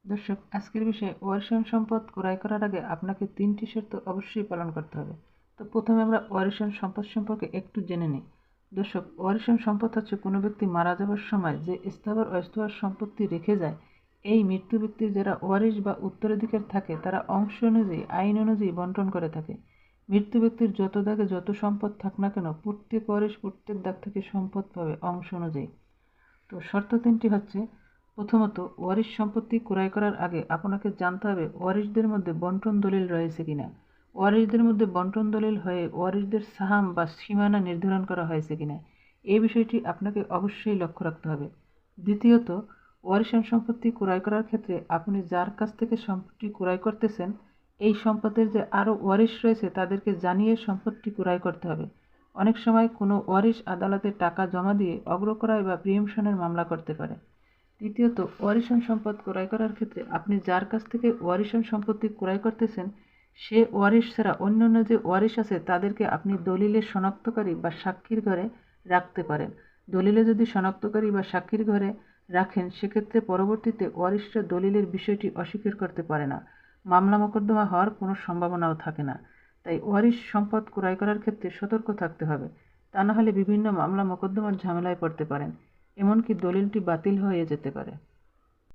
দর্শক, আজকের বিষয়ে ওয়ারিশান সম্পদ ক্রয় করার আগে আপনাকে ৩টি শর্ত অবশ্যই পালন করতে হবে। তো প্রথমে আমরা ওয়ারিশান সম্পদ সম্পর্কে একটু জেনে নিই। দর্শক, ওয়ারিশান সম্পদ হচ্ছে কোনো ব্যক্তি মারা যাবার সময় যে স্থাবর অস্থাবর সম্পত্তি রেখে যায়। এই মৃত্যু ব্যক্তির যারা ওয়ারিশ বা উত্তরাধিকার থাকে তারা অংশ অনুযায়ী আইন অনুযায়ী বন্টন করে থাকে। মৃত্যু ব্যক্তির যত দাগে যত সম্পদ থাক না কেন প্রত্যেক ওয়ারিশ প্রত্যেক দাগ থেকে সম্পদ পাবে অংশ অনুযায়ী। তো শর্ত ৩টি হচ্ছে, প্রথমত ওয়ারিশ সম্পত্তি ক্রয় করার আগে আপনাকে জানতে হবে ওয়ারিশদের মধ্যে বন্টন দলিল রয়েছে কিনা। ওয়ারিশদের মধ্যে বন্টন দলিল হয়ে ওয়ারিশদের সাহাম বা সীমানা নির্ধারণ করা হয়েছে কিনা এই বিষয়টি আপনাকে অবশ্যই লক্ষ্য রাখতে হবে। দ্বিতীয়ত, ওয়ারিশান সম্পত্তি ক্রয় করার ক্ষেত্রে আপনি যার কাছ থেকে সম্পত্তি ক্রয় করতেছেন এই সম্পদের যে আরও ওয়ারিশ রয়েছে তাদেরকে জানিয়ে সম্পত্তি ক্রয় করতে হবে। অনেক সময় কোনো ওয়ারিশ আদালতে টাকা জমা দিয়ে অগ্রক্রয় বা প্রিএম্পশনের মামলা করতে পারে। তৃতীয়ত, ওয়ারিশান সম্পদ ক্রয় করার ক্ষেত্রে আপনি যার কাছ থেকে ওয়ারিশান সম্পত্তি ক্রয় করতেছেন সে ওয়ারিশ ছাড়া অন্যান্য যে ওয়ারিশ আছে তাদেরকে আপনি দলিলের শনাক্তকারী বা সাক্ষীর ঘরে রাখতে পারেন। দলিলে যদি শনাক্তকারী বা সাক্ষীর ঘরে রাখেন সেক্ষেত্রে পরবর্তীতে ওয়ারিশরা দলিলের বিষয়টি অস্বীকার করতে পারে না, মামলা মোকদ্দমা হওয়ার কোনো সম্ভাবনাও থাকে না। তাই ওয়ারিশ সম্পদ ক্রয় করার ক্ষেত্রে সতর্ক থাকতে হবে, তা না হলে বিভিন্ন মামলা মোকদ্দমার ঝামেলায় পড়তে পারেন, এমনকি দলিলটি বাতিল হয়ে যেতে পারে।